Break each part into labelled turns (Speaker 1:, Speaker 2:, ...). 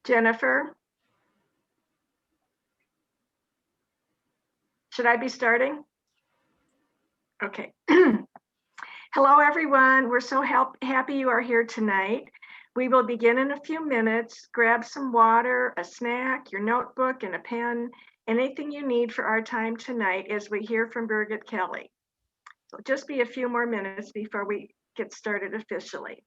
Speaker 1: Jennifer? Should I be starting? Okay. Hello, everyone. We're so happy you are here tonight. We will begin in a few minutes. Grab some water, a snack, your notebook, and a pen, anything you need for our time tonight as we hear from Birgit Kelly. So just be a few more minutes before we get started officially.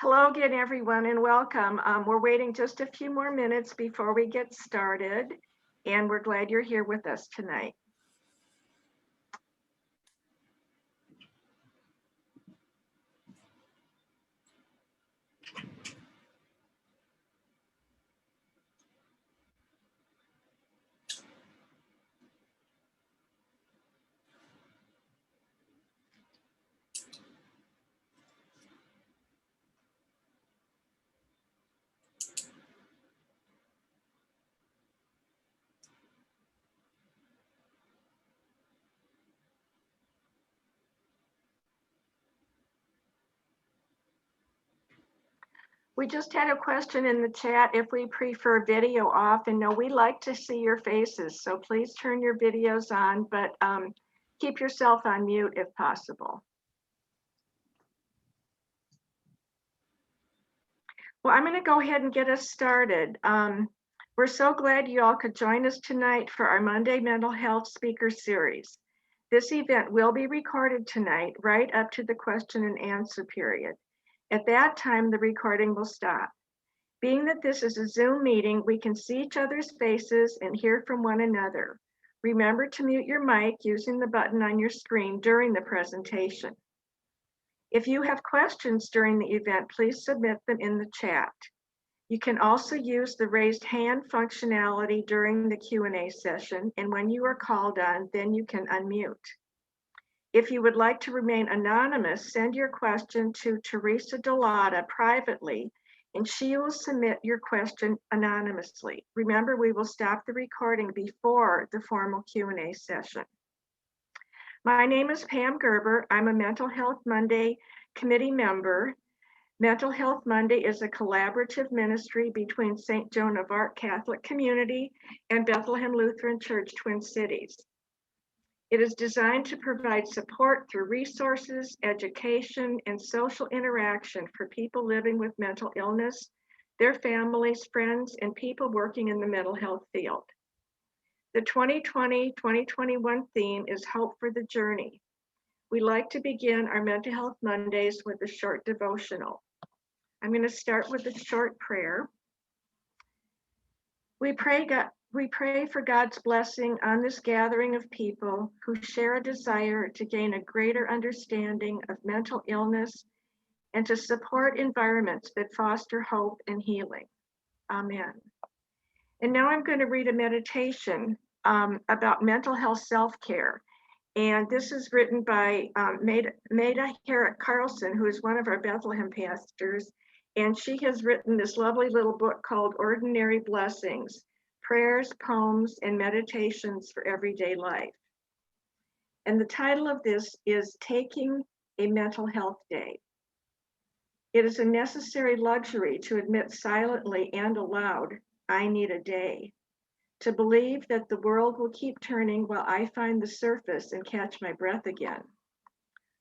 Speaker 1: Hello again, everyone, and welcome. We're waiting just a few more minutes before we get started, and we're glad you're here with us tonight. We just had a question in the chat if we prefer video off, and no, we like to see your faces, so please turn your videos on, but keep yourself on mute if possible. Well, I'm going to go ahead and get us started. We're so glad you all could join us tonight for our Monday Mental Health Speaker Series. This event will be recorded tonight, right up to the question and answer period. At that time, the recording will stop. Being that this is a Zoom meeting, we can see each other's faces and hear from one another. Remember to mute your mic using the button on your screen during the presentation. If you have questions during the event, please submit them in the chat. You can also use the raised hand functionality during the Q&A session, and when you are called on, then you can unmute. If you would like to remain anonymous, send your question to Teresa Delata privately, and she will submit your question anonymously. Remember, we will stop the recording before the formal Q&A session. My name is Pam Gerber. I'm a Mental Health Monday committee member. Mental Health Monday is a collaborative ministry between St. Joan of Arc Catholic Community and Bethlehem Lutheran Church, Twin Cities. It is designed to provide support through resources, education, and social interaction for people living with mental illness, their families, friends, and people working in the mental health field. The 2020-2021 theme is Hope for the Journey. We like to begin our Mental Health Mondays with a short devotional. I'm going to start with a short prayer. We pray for God's blessing on this gathering of people who share a desire to gain a greater understanding of mental illness and to support environments that foster hope and healing. Amen. And now I'm going to read a meditation about mental health self-care. And this is written by Maida Herrick Carlson, who is one of our Bethlehem pastors. And she has written this lovely little book called Ordinary Blessings, Prayers, Poems, and Meditations for Everyday Life. And the title of this is Taking a Mental Health Day. It is a necessary luxury to admit silently and aloud, I need a day. To believe that the world will keep turning while I find the surface and catch my breath again.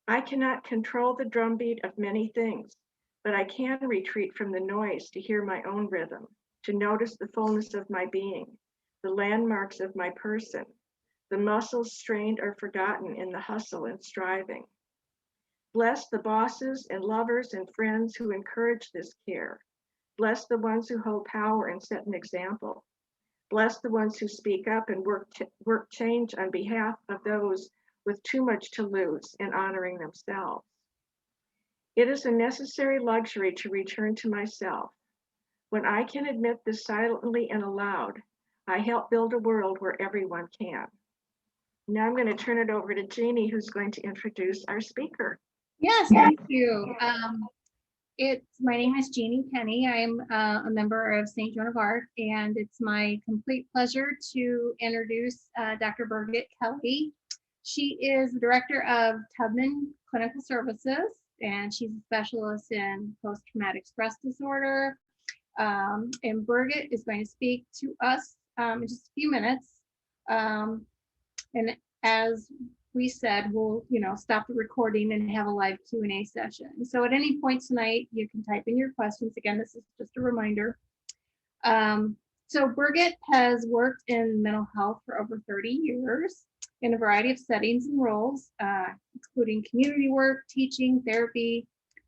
Speaker 1: I cannot control the drumbeat of many things, but I can retreat from the noise to hear my own rhythm, to notice the fullness of my being, the landmarks of my person, the muscles strained or forgotten in the hustle and striving. Bless the bosses and lovers and friends who encourage this care. Bless the ones who hold power and set an example. Bless the ones who speak up and work change on behalf of those with too much to lose and honoring themselves. It is a necessary luxury to return to myself. When I can admit this silently and aloud, I help build a world where everyone can. Now I'm going to turn it over to Jeannie, who's going to introduce our speaker.
Speaker 2: Yes, thank you. My name is Jeannie Kenny. I'm a member of St. Joan of Arc, and it's my complete pleasure to introduce Dr. Birgit Kelly. She is the director of Tubman Clinical Services, and she's a specialist in post-traumatic stress disorder. And Birgit is going to speak to us in just a few minutes. And as we said, we'll stop the recording and have a live Q&A session. So at any point tonight, you can type in your questions. Again, this is just a reminder. So Birgit has worked in mental health for over 30 years in a variety of settings and roles, including community work, teaching, therapy,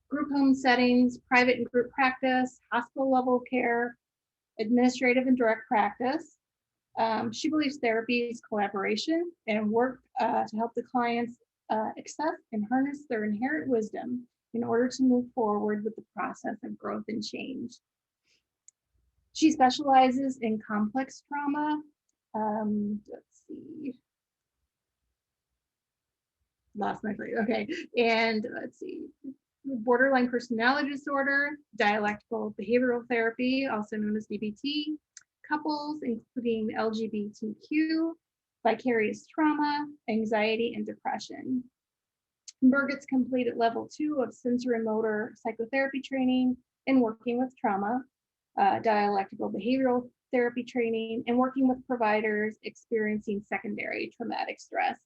Speaker 2: group home settings, private and group practice, hospital level care, administrative and direct practice. She believes therapy is collaboration and work to help the clients accept and harness their inherent wisdom in order to move forward with the process of growth and change. She specializes in complex trauma. Let's see. Lost my place. Okay. And let's see. Borderline personality disorder, dialectical behavioral therapy, also known as DBT, couples, including LGBTQ, vicarious trauma, anxiety, and depression. Birgit's completed level 2 of sensory motor psychotherapy training and working with trauma, dialectical behavioral therapy training, and working with providers experiencing secondary traumatic stress.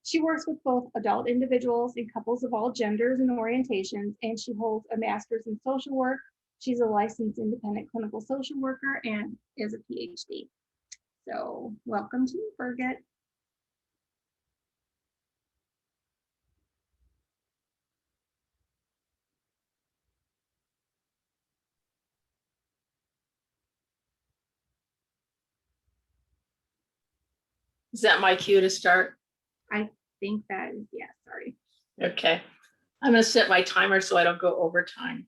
Speaker 2: She works with both adult individuals and couples of all genders and orientations, and she holds a master's in social work. She's a licensed independent clinical social worker and is a PhD. So welcome to you, Birgit.
Speaker 3: Is that my cue to start?
Speaker 2: I think that is, yeah, sorry.
Speaker 3: Okay. I'm going to set my timer so I don't go over time.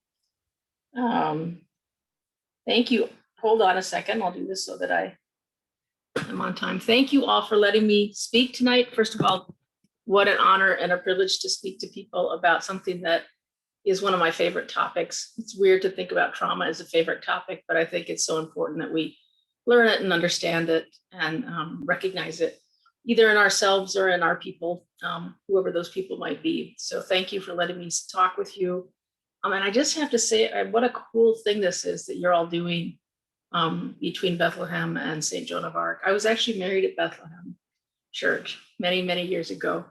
Speaker 3: Thank you. Hold on a second. I'll do this so that I'm on time. Thank you all for letting me speak tonight. First of all, what an honor and a privilege to speak to people about something that is one of my favorite topics. It's weird to think about trauma as a favorite topic, but I think it's so important that we learn it and understand it and recognize it, either in ourselves or in our people, whoever those people might be. So thank you for letting me talk with you. And I just have to say, what a cool thing this is that you're all doing between Bethlehem and St. Joan of Arc. I was actually married at Bethlehem Church many, many years ago.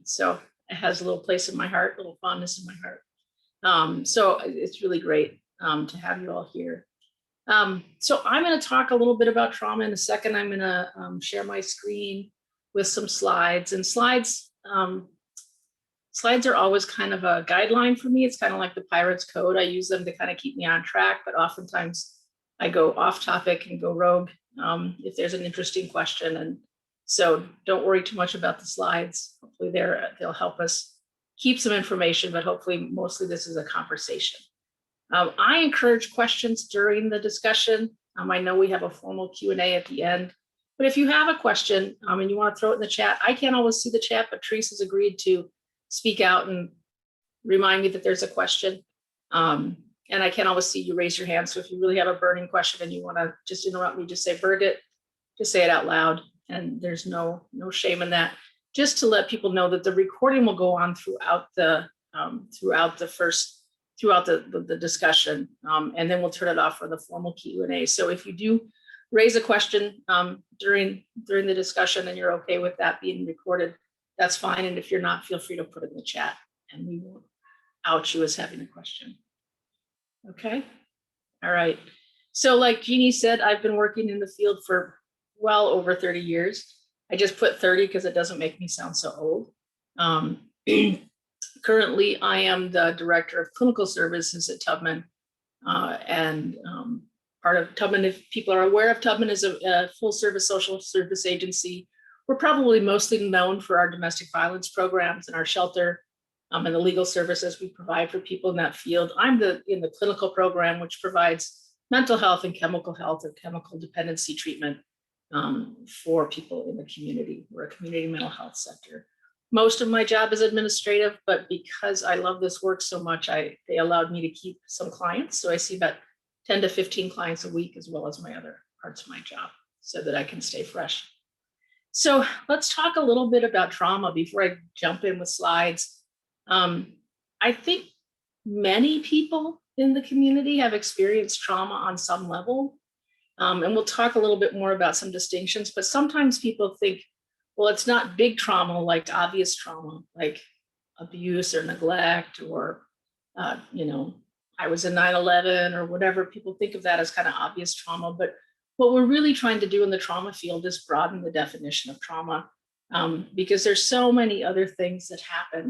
Speaker 3: So it has a little place in my heart, a little fondness in my heart. So it's really great to have you all here. So I'm going to talk a little bit about trauma in a second. I'm going to share my screen with some slides, and slides are always kind of a guideline for me. It's kind of like the Pirate's Code. I use them to kind of keep me on track, but oftentimes I go off topic and go rogue if there's an interesting question. And so don't worry too much about the slides. Hopefully they'll help us keep some information, but hopefully mostly this is a conversation. I encourage questions during the discussion. I know we have a formal Q&A at the end, but if you have a question and you want to throw it in the chat, I can't always see the chat, but Teresa's agreed to speak out and remind me that there's a question. And I can't always see you raise your hand. So if you really have a burning question and you want to just interrupt me, just say Birgit, just say it out loud. And there's no shame in that. Just to let people know that the recording will go on throughout the discussion, and then we'll turn it off for the formal Q&A. So if you do raise a question during the discussion and you're okay with that being recorded, that's fine. And if you're not, feel free to put it in the chat and we won't out you as having a question. Okay. All right. So like Jeannie said, I've been working in the field for well over 30 years. I just put 30 because it doesn't make me sound so old. Currently, I am the director of clinical services at Tubman, and part of Tubman, if people are aware of Tubman, is a full service social service agency. We're probably mostly known for our domestic violence programs and our shelter and the legal services we provide for people in that field. I'm in the clinical program, which provides mental health and chemical health or chemical dependency treatment for people in the community. We're a community mental health sector. Most of my job is administrative, but because I love this work so much, they allowed me to keep some clients. So I see about 10 to 15 clients a week, as well as my other parts of my job, so that I can stay fresh. So let's talk a little bit about trauma before I jump in with slides. I think many people in the community have experienced trauma on some level. And we'll talk a little bit more about some distinctions, but sometimes people think, well, it's not big trauma, like obvious trauma, like abuse or neglect, or, I was in 9/11 or whatever. People think of that as kind of obvious trauma, but what we're really trying to do in the trauma field is broaden the definition of trauma, because there's so many other things that happen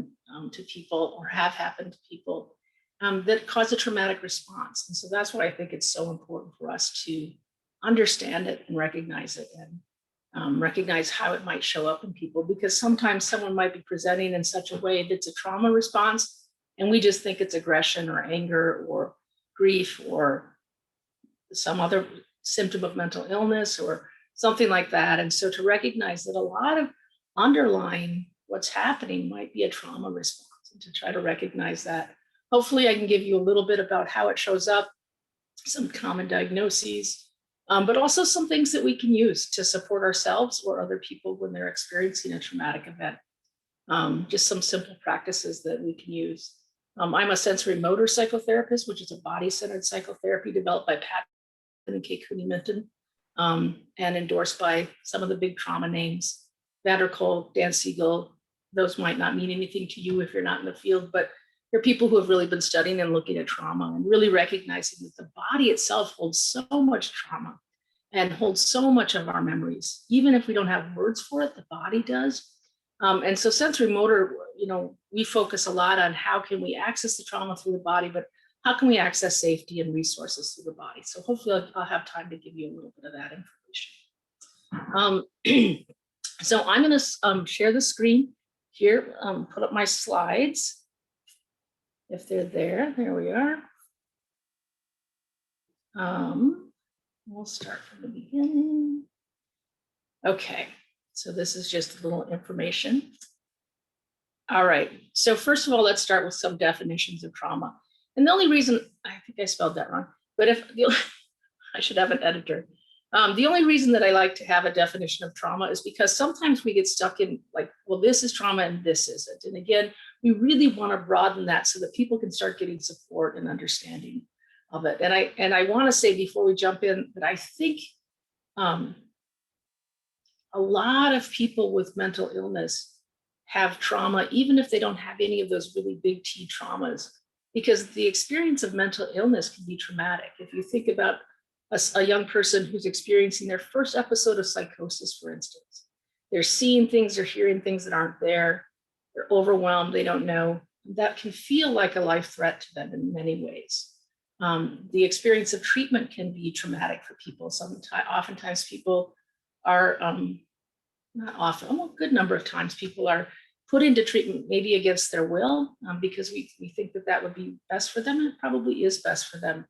Speaker 3: to people or have happened to people that cause a traumatic response. And so that's why I think it's so important for us to understand it and recognize it, and recognize how it might show up in people, because sometimes someone might be presenting in such a way that's a trauma response, and we just think it's aggression or anger or grief or some other symptom of mental illness or something like that. And so to recognize that a lot of underlying what's happening might be a trauma response, and to try to recognize that. Hopefully I can give you a little bit about how it shows up, some common diagnoses, but also some things that we can use to support ourselves or other people when they're experiencing a traumatic event. Just some simple practices that we can use. I'm a sensory motor psychotherapist, which is a body-centered psychotherapy developed by Pat and Kay Cooney-Minton, and endorsed by some of the big trauma names, Vanderkolk, Dan Siegel. Those might not mean anything to you if you're not in the field, but they're people who have really been studying and looking at trauma and really recognizing that the body itself holds so much trauma and holds so much of our memories. Even if we don't have words for it, the body does. And so sensory motor, we focus a lot on how can we access the trauma through the body, but how can we access safety and resources through the body? So hopefully I'll have time to give you a little bit of that information. So I'm going to share the screen here, put up my slides. If they're there we are. We'll start from the beginning. Okay, so this is just a little information. All right, so first of all, let's start with some definitions of trauma. And the only reason, I think I spelled that wrong, but I should have an editor. The only reason that I like to have a definition of trauma is because sometimes we get stuck in like, well, this is trauma and this isn't. And again, we really want to broaden that so that people can start getting support and understanding of it. And I want to say before we jump in that I think a lot of people with mental illness have trauma, even if they don't have any of those really big T traumas, because the experience of mental illness can be traumatic. If you think about a young person who's experiencing their first episode of psychosis, for instance, they're seeing things, they're hearing things that aren't there, they're overwhelmed, they don't know. That can feel like a life threat to them in many ways. The experience of treatment can be traumatic for people. Oftentimes people are, not often, a good number of times people are put into treatment maybe against their will, because we think that would be best for them, and it probably is best for them.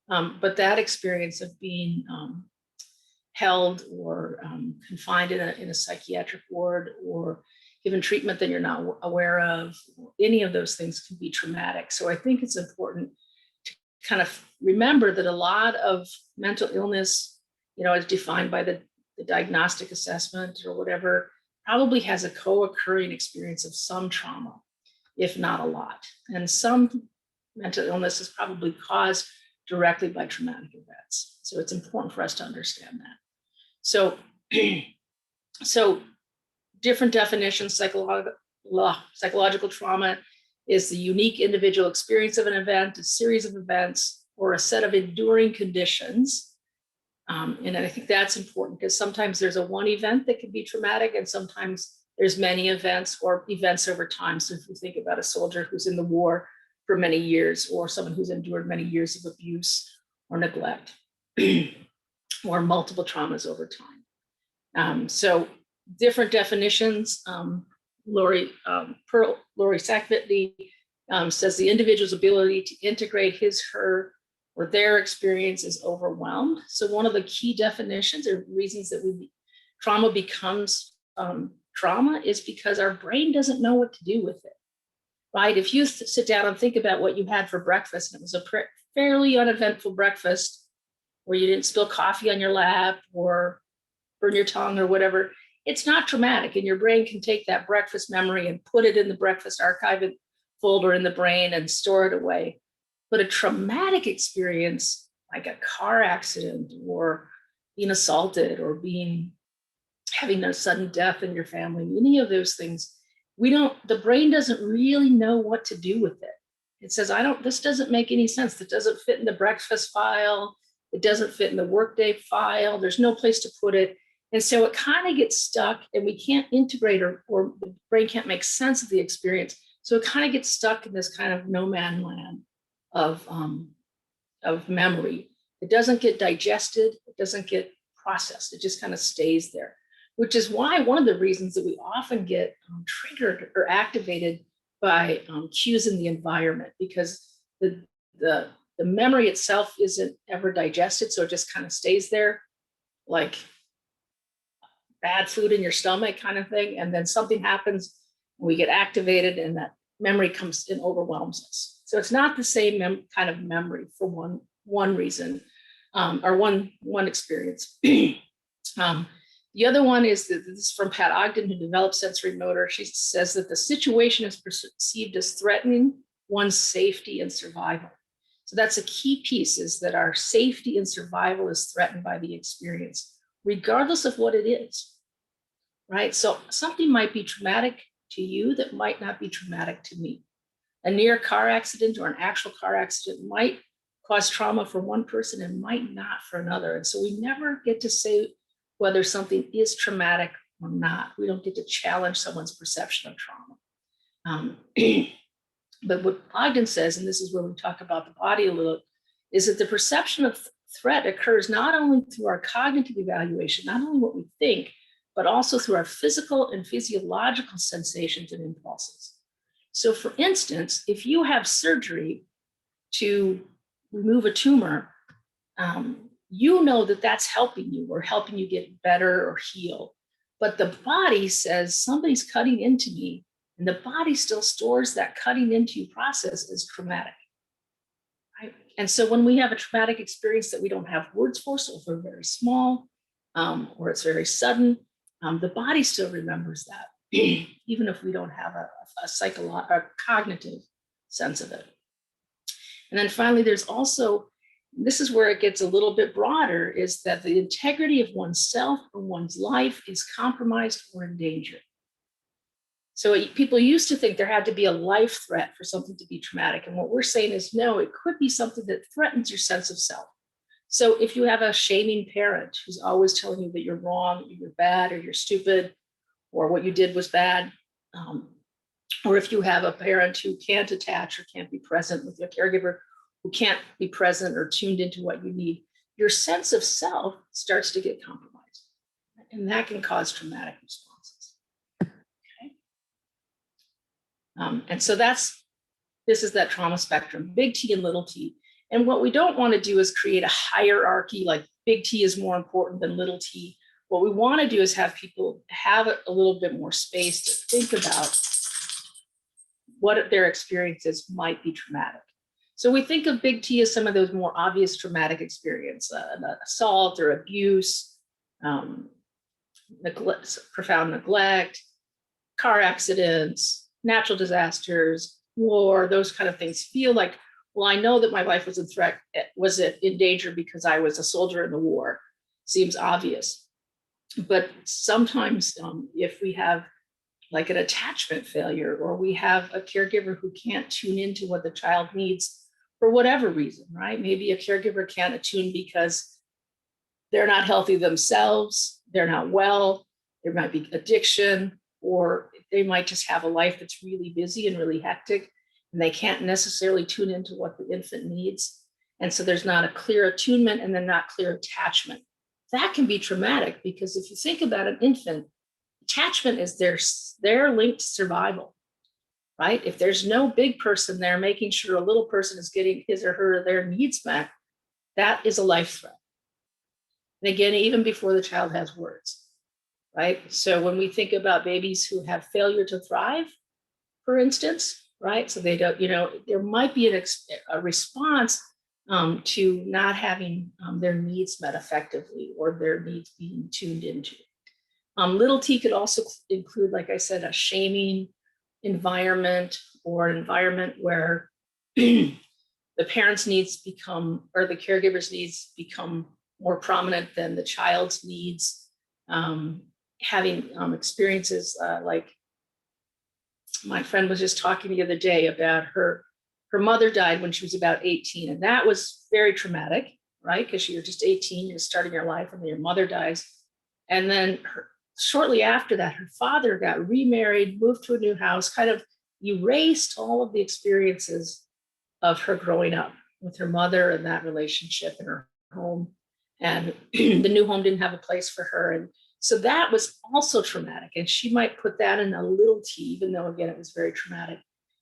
Speaker 3: But that experience of being held or confined in a psychiatric ward or given treatment that you're not aware of, any of those things can be traumatic. So I think it's important to kind of remember that a lot of mental illness, is defined by the diagnostic assessment or whatever, probably has a co-occurring experience of some trauma, if not a lot. And some mental illness is probably caused directly by traumatic events. So it's important for us to understand that. So, different definitions. Psychological trauma is the unique individual experience of an event, a series of events, or a set of enduring conditions. And I think that's important because sometimes there's a one event that can be traumatic, and sometimes there's many events or events over time. So if you think about a soldier who's in the war for many years, or someone who's endured many years of abuse or neglect, or multiple traumas over time. So different definitions. Lori Sackvitney says the individual's ability to integrate his, her, or their experience is overwhelmed. So one of the key definitions or reasons that trauma becomes trauma is because our brain doesn't know what to do with it, right? If you sit down and think about what you had for breakfast, and it was a fairly uneventful breakfast where you didn't spill coffee on your lap or burn your tongue or whatever, it's not traumatic. And your brain can take that breakfast memory and put it in the breakfast archive folder in the brain and store it away. But a traumatic experience, like a car accident or being assaulted or having a sudden death in your family, any of those things, the brain doesn't really know what to do with it. It says, this doesn't make any sense. It doesn't fit in the breakfast file. It doesn't fit in the workday file. There's no place to put it. And so it kind of gets stuck, and we can't integrate or the brain can't make sense of the experience. So it kind of gets stuck in this kind of no man land of memory. It doesn't get digested. It doesn't get processed. It just kind of stays there, which is why one of the reasons that we often get triggered or activated by cues in the environment, because the memory itself isn't ever digested. So it just kind of stays there, like bad food in your stomach kind of thing. And then something happens, and we get activated, and that memory comes and overwhelms us. So it's not the same kind of memory for one reason or one experience. The other one is this is from Pat Ogden, who developed sensory motor. She says that the situation is perceived as threatening one's safety and survival. So that's a key piece, is that our safety and survival is threatened by the experience, regardless of what it is, right? So something might be traumatic to you that might not be traumatic to me. A near car accident or an actual car accident might cause trauma for one person and might not for another. And so we never get to say whether something is traumatic or not. We don't get to challenge someone's perception of trauma. But what Ogden says, and this is where we talk about the body a little, is that the perception of threat occurs not only through our cognitive evaluation, not only what we think, but also through our physical and physiological sensations and impulses. So for instance, if you have surgery to remove a tumor, you know that that's helping you or helping you get better or heal. But the body says somebody's cutting into me, and the body still stores that cutting into you process as traumatic. Right? And so when we have a traumatic experience that we don't have words for, so if they're very small or it's very sudden, the body still remembers that, even if we don't have a cognitive sense of it. And then finally, there's also, this is where it gets a little bit broader, is that the integrity of oneself or one's life is compromised or endangered. So people used to think there had to be a life threat for something to be traumatic. And what we're saying is, no, it could be something that threatens your sense of self. So if you have a shaming parent who's always telling you that you're wrong, or you're bad, or you're stupid, or what you did was bad, or if you have a parent who can't attach or can't be present with your caregiver, who can't be present or tuned into what you need, your sense of self starts to get compromised. And that can cause traumatic responses. Okay. And so this is that trauma spectrum, big T and little t. And what we don't want to do is create a hierarchy, like big T is more important than little t. What we want to do is have people have a little bit more space to think about what their experiences might be traumatic. So we think of big T as some of those more obvious traumatic experiences, assault or abuse, profound neglect, car accidents, natural disasters, war, those kind of things feel like, well, I know that my life was in danger because I was a soldier in the war. Seems obvious. But sometimes if we have like an attachment failure, or we have a caregiver who can't tune into what the child needs for whatever reason, right? Maybe a caregiver can't attune because they're not healthy themselves, they're not well, there might be addiction, or they might just have a life that's really busy and really hectic, and they can't necessarily tune into what the infant needs. And so there's not a clear attunement and then not clear attachment. That can be traumatic, because if you think about an infant, attachment is their linked survival, right? If there's no big person there making sure a little person is getting his or her their needs met, that is a life threat. And again, even before the child has words, right? So when we think about babies who have failure to thrive, for instance, right? So they don't, there might be a response to not having their needs met effectively or their needs being tuned into. Little t could also include, like I said, a shaming environment or an environment where the parents' needs become, or the caregiver's needs become more prominent than the child's needs. Having experiences like my friend was just talking the other day about her mother died when she was about 18, and that was very traumatic, right? Because you're just 18, you're starting your life, and then your mother dies. And then shortly after that, her father got remarried, moved to a new house, kind of erased all of the experiences of her growing up with her mother and that relationship in her home. And the new home didn't have a place for her. And so that was also traumatic. And she might put that in a little t, even though, again, it was very traumatic.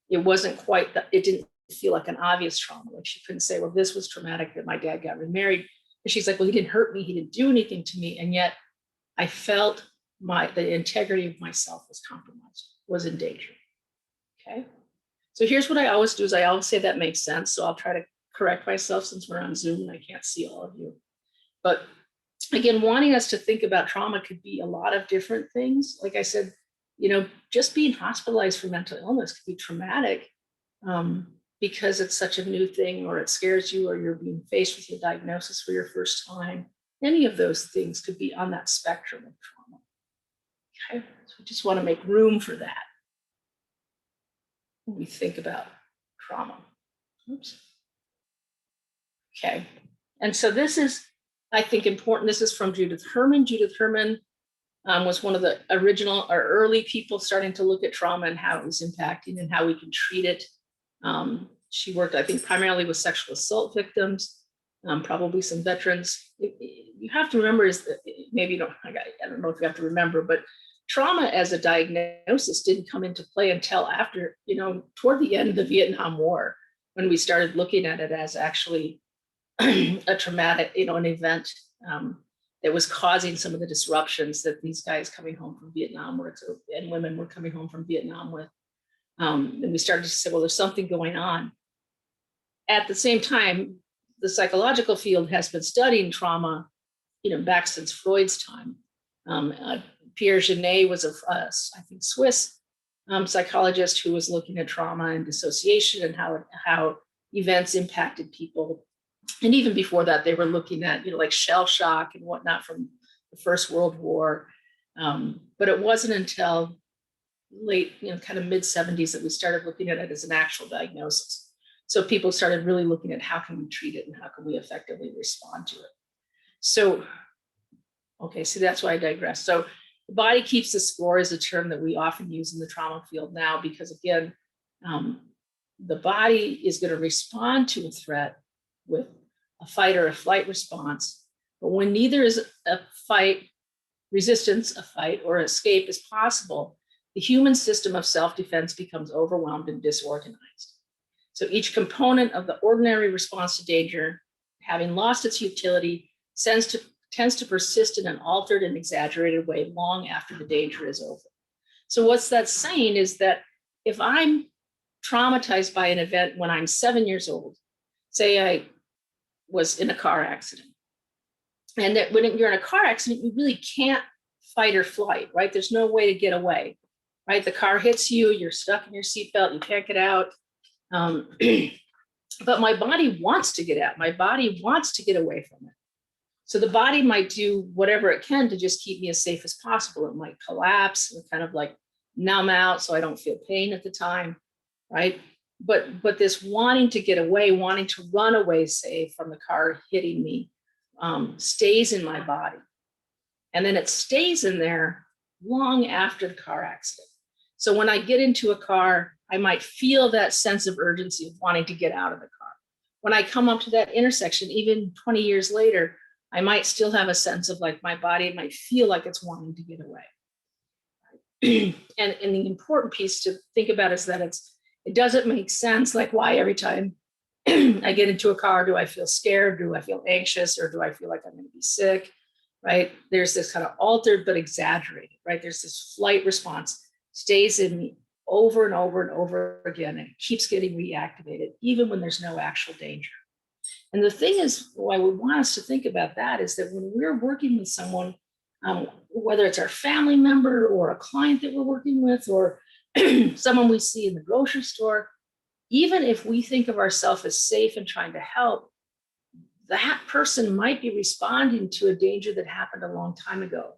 Speaker 3: It wasn't quite that, it didn't feel like an obvious trauma. Like she couldn't say, well, this was traumatic that my dad got remarried. And she's like, well, he didn't hurt me. He didn't do anything to me. And yet I felt the integrity of myself was compromised, was in danger. Okay. So here's what I always do is I always say that makes sense. So I'll try to correct myself since we're on Zoom and I can't see all of you. But again, wanting us to think about trauma could be a lot of different things. Like I said, just being hospitalized for mental illness could be traumatic because it's such a new thing, or it scares you, or you're being faced with a diagnosis for your first time. Any of those things could be on that spectrum of trauma. Okay, so we just want to make room for that when we think about trauma. Oops. Okay, and so this is, I think, important. This is from Judith Herman. Judith Herman was one of the original or early people starting to look at trauma and how it was impacting and how we can treat it. She worked, I think, primarily with sexual assault victims, probably some veterans. You have to remember is that maybe you don't, I don't know if you have to remember, but trauma as a diagnosis didn't come into play until after, toward the end of the Vietnam War, when we started looking at it as actually a traumatic, an event that was causing some of the disruptions that these guys coming home from Vietnam were, and women were coming home from Vietnam with. And we started to say, well, there's something going on. At the same time, the psychological field has been studying trauma, back since Freud's time. Pierre Genet was I think, Swiss psychologist who was looking at trauma and dissociation and how events impacted people. And even before that, they were looking at, like shell shock and whatnot from the First World War. But it wasn't until late, kind of mid 70s that we started looking at it as an actual diagnosis. So people started really looking at how can we treat it and how can we effectively respond to it. So, okay, so that's why I digress. So the body keeps the score is a term that we often use in the trauma field now, because again, the body is going to respond to a threat with a fight or a flight response. But when neither is a fight, resistance, a fight, or escape is possible, the human system of self-defense becomes overwhelmed and disorganized. So each component of the ordinary response to danger, having lost its utility, tends to persist in an altered and exaggerated way long after the danger is over. So what's that saying is that if I'm traumatized by an event when I'm 7 years old, say I was in a car accident, and that when you're in a car accident, you really can't fight or flight, right? There's no way to get away, right? The car hits you, you're stuck in your seatbelt, you can't get out. But my body wants to get out. My body wants to get away from it. So the body might do whatever it can to just keep me as safe as possible. It might collapse and kind of like numb out so I don't feel pain at the time, right? But this wanting to get away, wanting to run away, say, from the car hitting me, stays in my body. And then it stays in there long after the car accident. So when I get into a car, I might feel that sense of urgency of wanting to get out of the car. When I come up to that intersection, even 20 years later, I might still have a sense of like my body might feel like it's wanting to get away. and the important piece to think about is that it doesn't make sense, like why every time I get into a car, do I feel scared? Do I feel anxious? Or do I feel like I'm going to be sick? Right? There's this kind of altered but exaggerated, right? There's this flight response, stays in me over and over and over again, and it keeps getting reactivated, even when there's no actual danger. And the thing is, why we want us to think about that is that when we're working with someone, whether it's our family member or a client that we're working with, or someone we see in the grocery store, even if we think of ourselves as safe and trying to help, that person might be responding to a danger that happened a long time ago,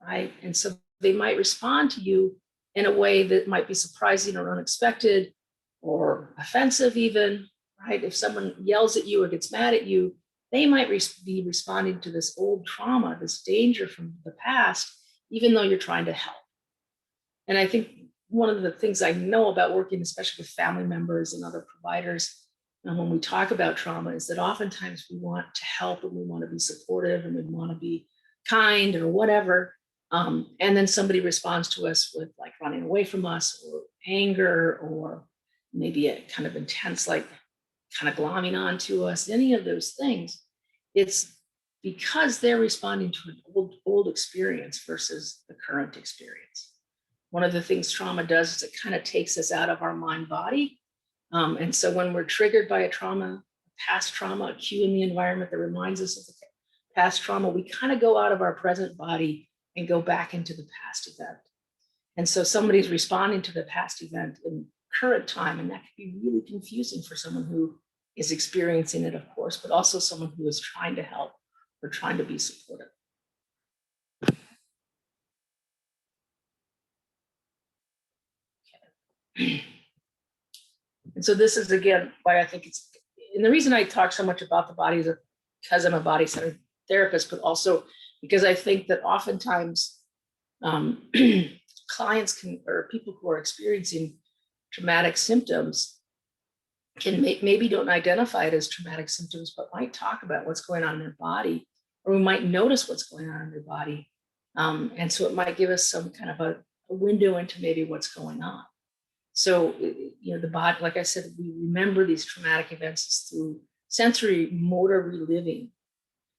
Speaker 3: right? And so they might respond to you in a way that might be surprising or unexpected or offensive even, right? If someone yells at you or gets mad at you, they might be responding to this old trauma, this danger from the past, even though you're trying to help. And I think one of the things I know about working, especially with family members and other providers, when we talk about trauma, is that oftentimes we want to help and we want to be supportive and we want to be kind or whatever. And then somebody responds to us with like running away from us or anger or maybe a kind of intense, like kind of glomming onto us, any of those things. It's because they're responding to an old experience versus the current experience. One of the things trauma does is it kind of takes us out of our mind body. And so when we're triggered by a trauma, past trauma, a cue in the environment that reminds us of the past trauma, we kind of go out of our present body and go back into the past event. And so somebody's responding to the past event in current time, and that can be really confusing for someone who is experiencing it, of course, but also someone who is trying to help or trying to be supportive. Okay. And so this is, again, why I think it's, and the reason I talk so much about the body is because I'm a body-centered therapist, but also because I think that oftentimes clients can, or people who are experiencing traumatic symptoms can maybe don't identify it as traumatic symptoms, but might talk about what's going on in their body, or we might notice what's going on in their body. And so it might give us some kind of a window into maybe what's going on. So, you know, the body, like I said, we remember these traumatic events through sensory motor reliving.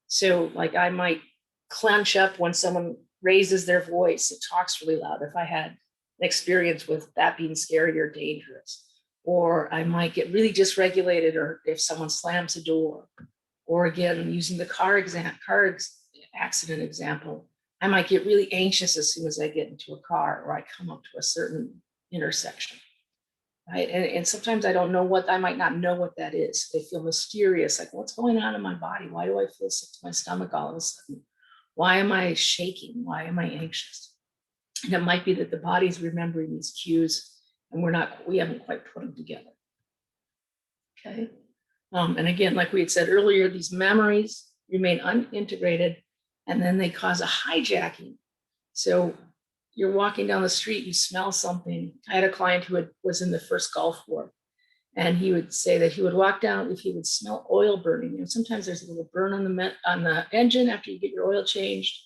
Speaker 3: So like I might clench up when someone raises their voice, it talks really loud. If I had an experience with that being scary or dangerous, or I might get really dysregulated, or if someone slams a door, or again, using the car accident example, I might get really anxious as soon as I get into a car or I come up to a certain intersection. Right. And sometimes I don't know what, I might not know what that is. They feel mysterious, like what's going on in my body? Why do I feel sick to my stomach all of a sudden? Why am I shaking? Why am I anxious? And it might be that the body's remembering these cues and we haven't quite put them together. Okay. And again, like we had said earlier, these memories remain unintegrated and then they cause a hijacking. So you're walking down the street, you smell something. I had a client who was in the first Gulf War, and he would say that he would walk down if he would smell oil burning. You know, sometimes there's a little burn on the engine after you get your oil changed.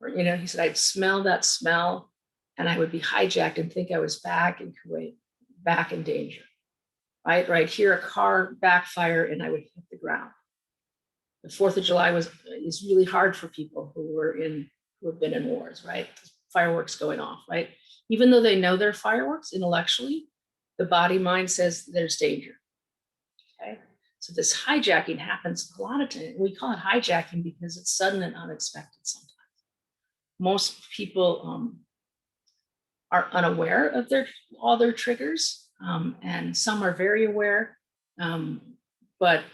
Speaker 3: Or, you know, he said, I'd smell that smell and I would be hijacked and think I was back in Kuwait, back in danger. Right, hear a car backfire and I would hit the ground. The 4th of July is really hard for people who have been in wars, right? Fireworks going off, right? Even though they know they're fireworks intellectually, the body mind says there's danger. Okay, so this hijacking happens a lot of times. We call it hijacking because it's sudden and unexpected sometimes. Most people are unaware of all their triggers, and some are very aware, but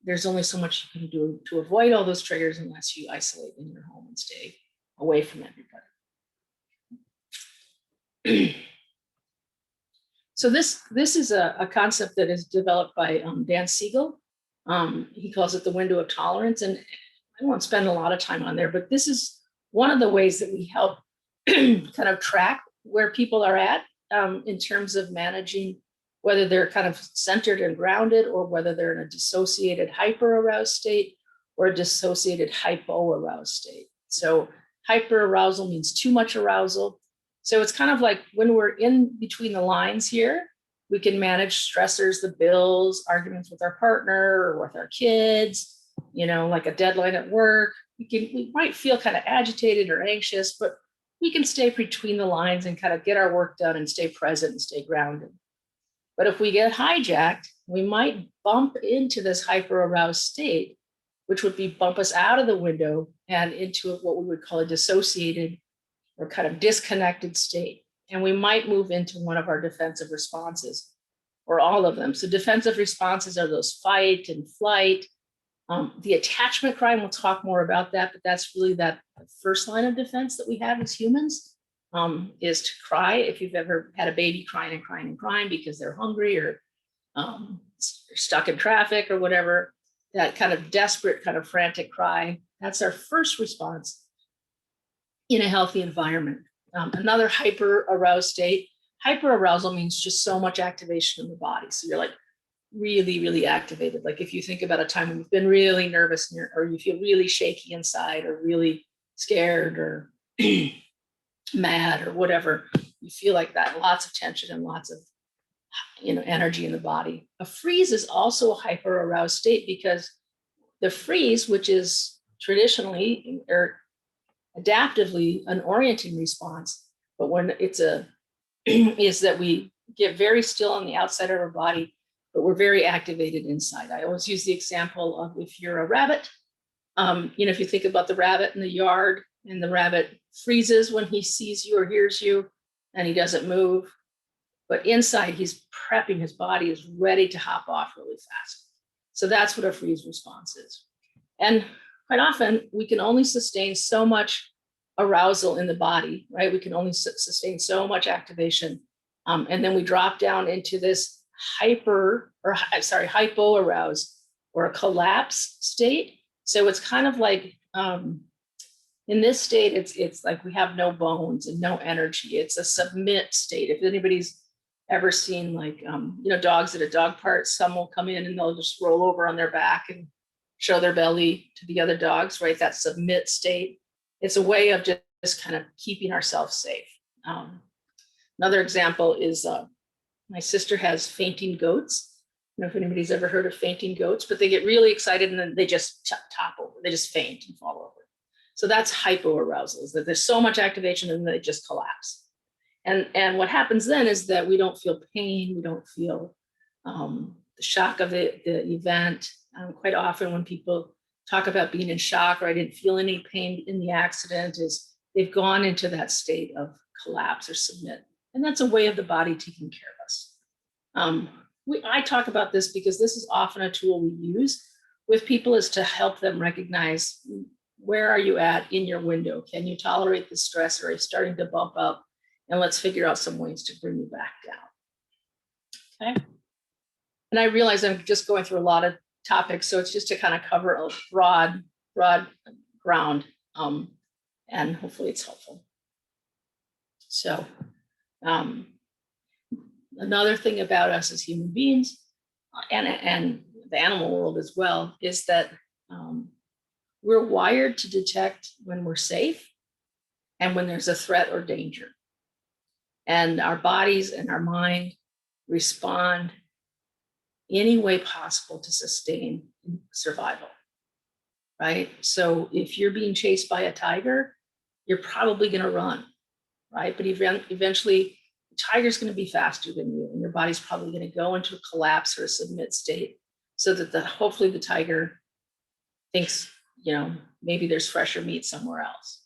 Speaker 3: there's only so much you can do to avoid all those triggers unless you isolate in your home and stay away from everybody. So this is a concept that is developed by Dan Siegel. He calls it the window of tolerance, and I won't spend a lot of time on there, but this is one of the ways that we help kind of track where people are at in terms of managing whether they're kind of centered and grounded or whether they're in a dissociated hyper-aroused state or a dissociated hypo-aroused state. So hyper-arousal means too much arousal. So it's kind of like when we're in between the lines here, We can manage stressors, the bills, arguments with our partner or with our kids, like a deadline at work. We might feel kind of agitated or anxious, but we can stay between the lines and kind of get our work done and stay present and stay grounded. But if we get hijacked, we might bump into this hyper-aroused state, which would be bump us out of the window and into what we would call a dissociated or kind of disconnected state. And we might move into one of our defensive responses or all of them. So defensive responses are those fight and flight. The attachment cry, and we'll talk more about that, but that's really that first line of defense that we have as humans, is to cry. If you've ever had a baby crying and crying and crying because they're hungry or stuck in traffic or whatever, that kind of desperate, kind of frantic cry, that's our first response in a healthy environment. Another hyper-aroused state, hyper-arousal means just so much activation in the body. So you're like really, really activated. Like if you think about a time when you've been really nervous or you feel really shaky inside or really scared or mad or whatever, you feel like that, lots of tension and lots of energy in the body. A freeze is also a hyper-aroused state because the freeze, which is traditionally or adaptively an orienting response, but when it's is that we get very still on the outside of our body, but we're very activated inside. I always use the example of if you're a rabbit, if you think about the rabbit in the yard and the rabbit freezes when he sees you or hears you and he doesn't move, but inside he's prepping, his body is ready to hop off really fast. So that's what a freeze response is. And quite often we can only sustain so much arousal in the body, right? We can only sustain so much activation. And then we drop down into this hypo-aroused or a collapse state. So it's kind of like, in this state, it's like we have no bones and no energy. It's a submit state. If anybody's ever seen dogs at a dog park, some will come in and they'll just roll over on their back and show their belly to the other dogs, right? That submit state. It's a way of just kind of keeping ourselves safe. Another example is my sister has fainting goats. I don't know if anybody's ever heard of fainting goats, but they get really excited and then they just top over. They just faint and fall over. So that's hypoarousal, is that there's so much activation and they just collapse. And what happens then is that we don't feel pain, we don't feel the shock of the event. Quite often when people talk about being in shock or I didn't feel any pain in the accident, is they've gone into that state of collapse or submit. And that's a way of the body taking care of us. I talk about this because this is often a tool we use with people, is to help them recognize, where are you at in your window? Can you tolerate the stress, or are you starting to bump up? And let's figure out some ways to bring you back down. Okay. And I realize I'm just going through a lot of topics, so it's just to kind of cover a broad ground, and hopefully it's helpful. So another thing about us as human beings and the animal world as well is that we're wired to detect when we're safe and when there's a threat or danger. And our bodies and our mind respond any way possible to sustain survival, right? So if you're being chased by a tiger, you're probably going to run, right? But eventually the tiger's going to be faster than you, and your body's probably going to go into a collapse or a submit state, so that hopefully the tiger thinks, maybe there's fresher meat somewhere else,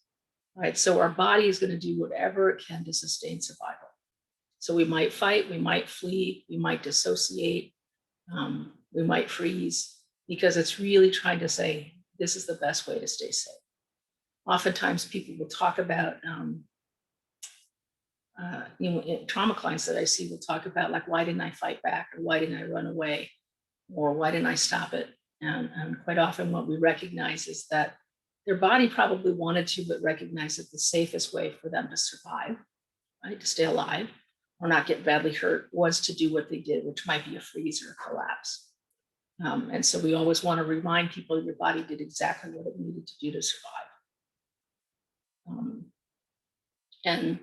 Speaker 3: right? So our body is going to do whatever it can to sustain survival. So we might fight, we might flee, we might dissociate, we might freeze, because it's really trying to say, this is the best way to stay safe. Oftentimes people will talk about, trauma clients that I see will talk about, like, why didn't I fight back, or why didn't I run away, or why didn't I stop it? And quite often what we recognize is that their body probably wanted to, but recognized that the safest way for them to survive, right, to stay alive or not get badly hurt, was to do what they did, which might be a freeze or a collapse. And so we always want to remind people your body did exactly what it needed to do to survive. And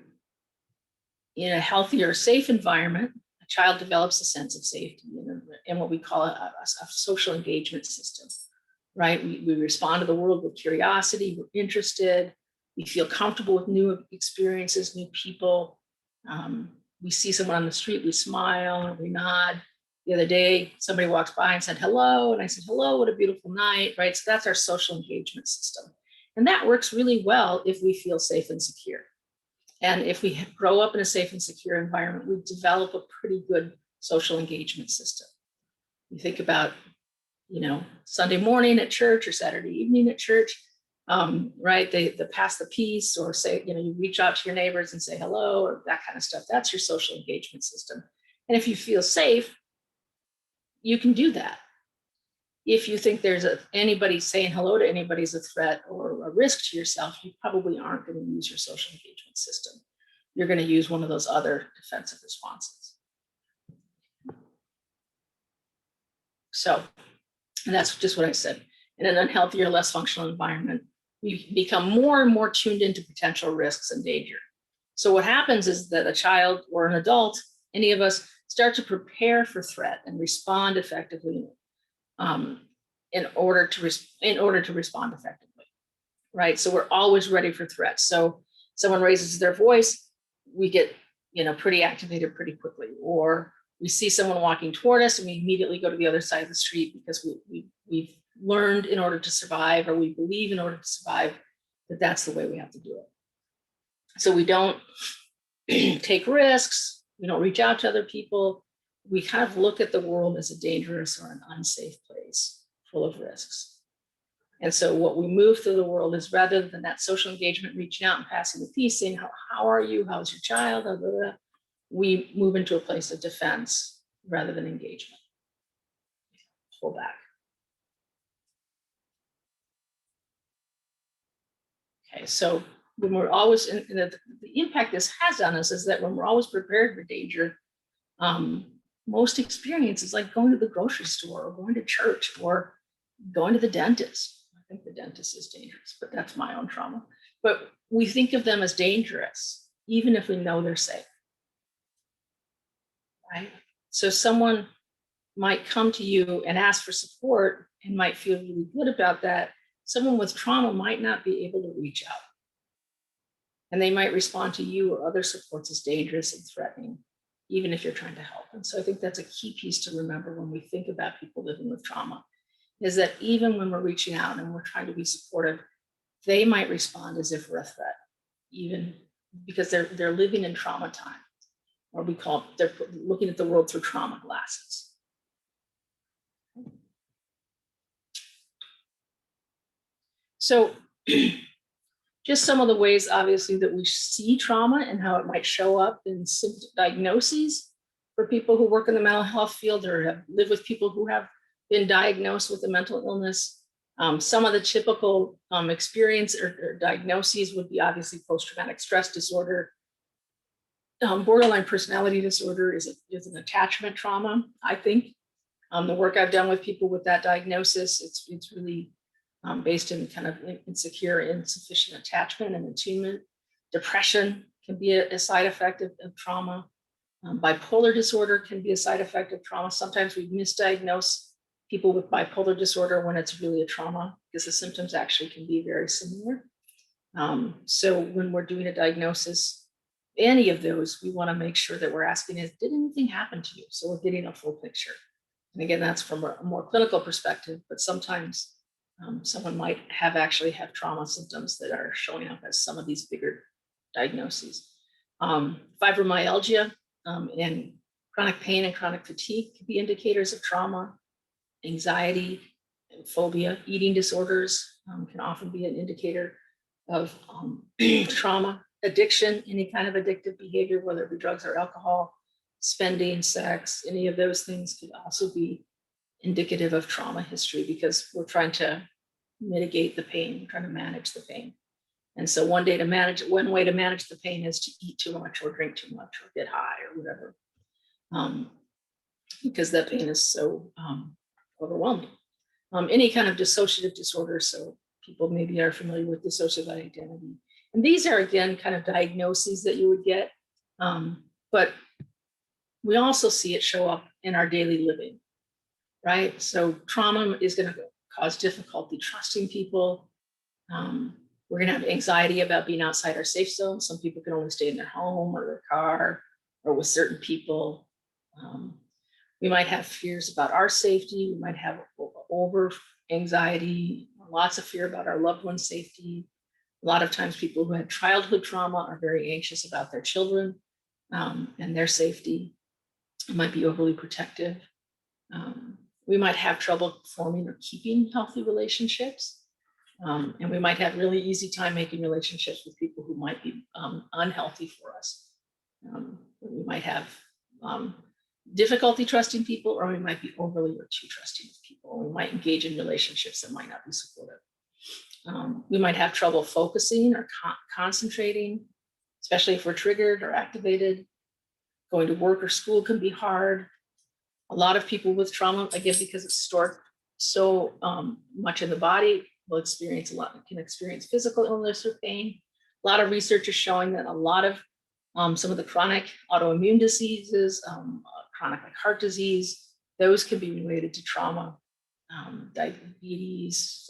Speaker 3: in a healthy or safe environment, a child develops a sense of safety and what we call a social engagement system, right? We respond to the world with curiosity, we're interested, we feel comfortable with new experiences, new people. We see someone on the street, we smile, or we nod. The other day, somebody walked by and said hello, and I said, hello, what a beautiful night, right? So that's our social engagement system. And that works really well if we feel safe and secure. And if we grow up in a safe and secure environment, we develop a pretty good social engagement system. You think about, Sunday morning at church or Saturday evening at church, right? They pass the peace, or say, you reach out to your neighbors and say hello, or that kind of stuff. That's your social engagement system. And if you feel safe, you can do that. If you think there's anybody saying hello to anybody's a threat or a risk to yourself, you probably aren't going to use your social engagement system. You're going to use one of those other defensive responses. So, and that's just what I said. In an unhealthy or less functional environment, we become more and more tuned into potential risks and danger. So what happens is that a child or an adult, any of us, start to prepare for threat and respond effectively in order to respond effectively, right? So we're always ready for threats. So someone raises their voice, we get pretty activated pretty quickly, or we see someone walking toward us and we immediately go to the other side of the street because we've learned in order to survive, or we believe in order to survive that that's the way we have to do it. So we don't take risks, we don't reach out to other people. We kind of look at the world as a dangerous or an unsafe place full of risks. And so what we move through the world is, rather than that social engagement, reaching out and passing the peace, saying, how are you? How's your child? Blah, blah, blah. We move into a place of defense rather than engagement. Pull back. Okay, so when we're always, the impact this has on us is that when we're always prepared for danger, most experiences like going to the grocery store or going to church or going to the dentist. I think the dentist is dangerous, but that's my own trauma. But we think of them as dangerous, even if we know they're safe, right? So someone might come to you and ask for support and might feel really good about that. Someone with trauma might not be able to reach out. And they might respond to you or other supports as dangerous and threatening, even if you're trying to help. And so I think that's a key piece to remember when we think about people living with trauma, is that even when we're reaching out and we're trying to be supportive, they might respond as if we're a threat, even because they're living in trauma time, or they're looking at the world through trauma glasses. So just some of the ways, obviously, that we see trauma and how it might show up in diagnoses for people who work in the mental health field or have lived with people who have been diagnosed with a mental illness. Some of the typical experience or diagnoses would be obviously post-traumatic stress disorder. Borderline personality disorder is an attachment trauma, I think. The work I've done with people with that diagnosis, it's really based in kind of insecure, insufficient attachment and attunement. Depression can be a side effect of trauma. Bipolar disorder can be a side effect of trauma. Sometimes we misdiagnose people with bipolar disorder when it's really a trauma, because the symptoms actually can be very similar. So when we're doing a diagnosis, any of those, we want to make sure that we're asking is, did anything happen to you? So we're getting a full picture. And again, that's from a more clinical perspective, but sometimes someone might actually have trauma symptoms that are showing up as some of these bigger diagnoses. Fibromyalgia and chronic pain and chronic fatigue can be indicators of trauma. Anxiety and phobia, eating disorders can often be an indicator of trauma. Addiction, any kind of addictive behavior, whether it be drugs or alcohol, spending, sex, any of those things could also be indicative of trauma history, because we're trying to mitigate the pain, we're trying to manage the pain. And so one way to manage the pain is to eat too much or drink too much or get high or whatever, because that pain is so overwhelming. Any kind of dissociative disorder, so people maybe are familiar with dissociative identity. And these are, again, kind of diagnoses that you would get, but we also see it show up in our daily living, right? So trauma is going to cause difficulty trusting people. We're going to have anxiety about being outside our safe zone. Some people can only stay in their home or their car or with certain people. We might have fears about our safety. We might have over anxiety, lots of fear about our loved one's safety. A lot of times people who had childhood trauma are very anxious about their children and their safety. It might be overly protective. We might have trouble forming or keeping healthy relationships. And we might have really easy time making relationships with people who might be unhealthy for us. We might have difficulty trusting people, or we might be overly or too trusting of people. We might engage in relationships that might not be supportive. We might have trouble focusing or concentrating, especially if we're triggered or activated. Going to work or school can be hard. A lot of people with trauma, again, because it's stored so much in the body, will experience can experience physical illness or pain. A lot of research is showing that a lot of some of the chronic autoimmune diseases, chronic like heart disease, those can be related to trauma. Diabetes,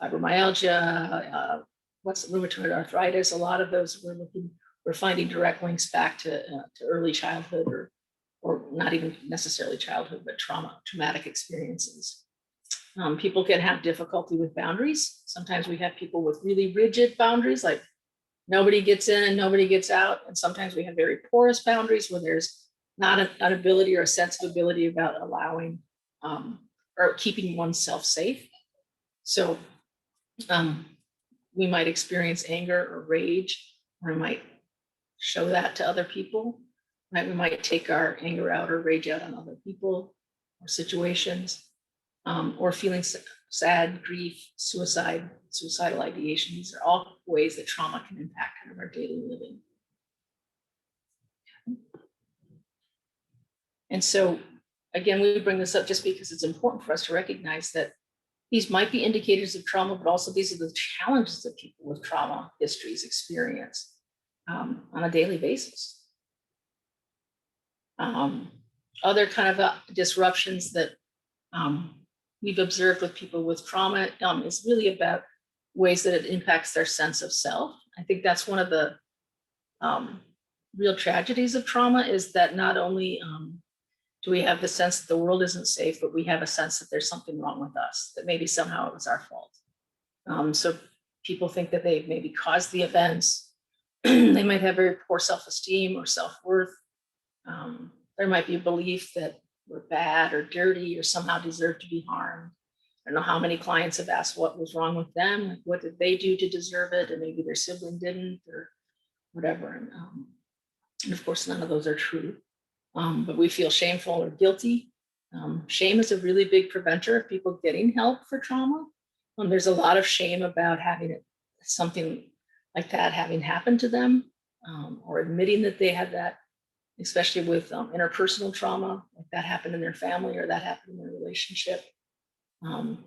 Speaker 3: fibromyalgia, rheumatoid arthritis, a lot of those we're finding direct links back to early childhood or not even necessarily childhood, but traumatic experiences. People can have difficulty with boundaries. Sometimes we have people with really rigid boundaries, like nobody gets in and nobody gets out. And sometimes we have very porous boundaries where there's not an ability or a sense of ability about allowing or keeping oneself safe. So we might experience anger or rage, or we might show that to other people. Right? We might take our anger out or rage out on other people or situations, or feeling sad, grief, suicidal ideation. These are all ways that trauma can impact kind of our daily living. And so, again, we bring this up just because it's important for us to recognize that these might be indicators of trauma, but also these are the challenges that people with trauma histories experience on a daily basis. Other kind of disruptions that we've observed with people with trauma is really about ways that it impacts their sense of self. I think that's one of the real tragedies of trauma, is that not only do we have the sense that the world isn't safe, but we have a sense that there's something wrong with us, that maybe somehow it was our fault. So people think that they maybe caused the events. They might have very poor self-esteem or self-worth. There might be a belief that we're bad or dirty or somehow deserve to be harmed. I don't know how many clients have asked what was wrong with them, like what did they do to deserve it, and maybe their sibling didn't or whatever. And of course, none of those are true. But we feel shameful or guilty. Shame is a really big preventer of people getting help for trauma. There's a lot of shame about having something like that having happened to them, or admitting that they had that, especially with interpersonal trauma, like that happened in their family or that happened in their relationship.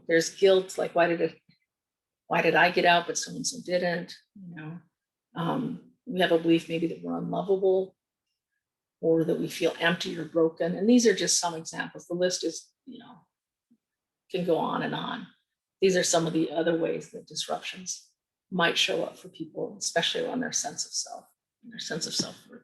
Speaker 3: There's guilt, like why did I get out but so-and-so didn't? We have a belief maybe that we're unlovable, or that we feel empty or broken. And these are just some examples. The list is, can go on and on. These are some of the other ways that disruptions might show up for people, especially on their sense of self and their sense of self-worth.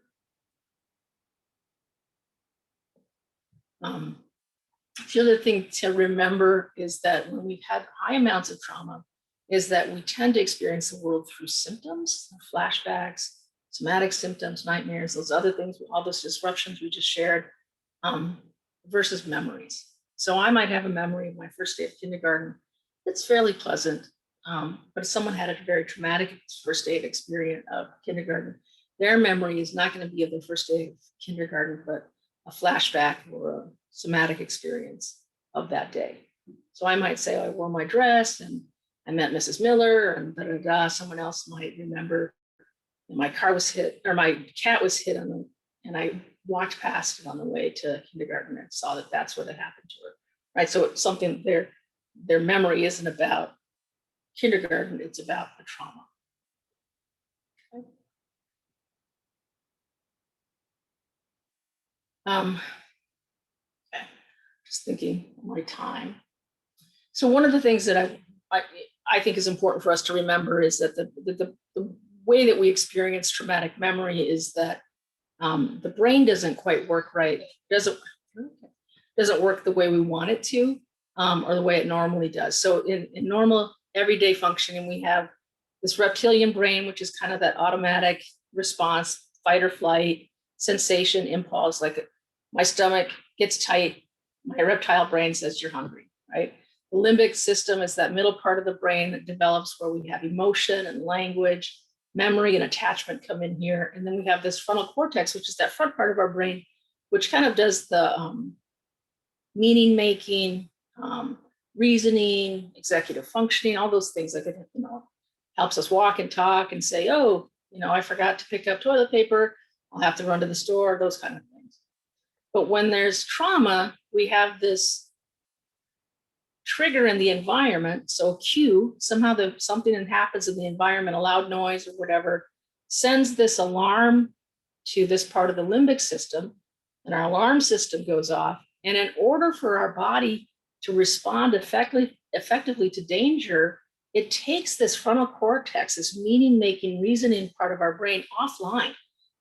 Speaker 3: The other thing to remember is that when we've had high amounts of trauma, is that we tend to experience the world through symptoms, flashbacks, somatic symptoms, nightmares, those other things, all those disruptions we just shared, versus memories. So I might have a memory of my first day of kindergarten. It's fairly pleasant, but if someone had a very traumatic first day of experience of kindergarten, their memory is not going to be of their first day of kindergarten, but a flashback or a somatic experience of that day. So I might say, I wore my dress and I met Mrs. Miller and da da da. Someone else might remember my car was hit, or my cat was hit and I walked past it on the way to kindergarten and saw that that's what had happened to her. Right. So it's something their memory isn't about kindergarten, it's about the trauma. Okay. Okay. Just thinking of my time. So one of the things that I think is important for us to remember is that the way that we experience traumatic memory is that the brain doesn't quite work right. Doesn't work the way we want it to, or the way it normally does. So in normal everyday functioning, we have this reptilian brain, which is kind of that automatic response, fight or flight, sensation, impulse, like my stomach gets tight, my reptile brain says you're hungry, right? The limbic system is that middle part of the brain that develops where we have emotion and language, memory and attachment come in here. And then we have this frontal cortex, which is that front part of our brain, which kind of does the meaning making, reasoning, executive functioning, all those things like it, helps us walk and talk and say, oh, I forgot to pick up toilet paper. I'll have to run to the store, those kind of things. But when there's trauma, we have this trigger in the environment. So a cue, somehow something that happens in the environment, a loud noise or whatever, sends this alarm to this part of the limbic system, and our alarm system goes off. And in order for our body to respond effectively to danger, it takes this frontal cortex, this meaning-making, reasoning part of our brain offline,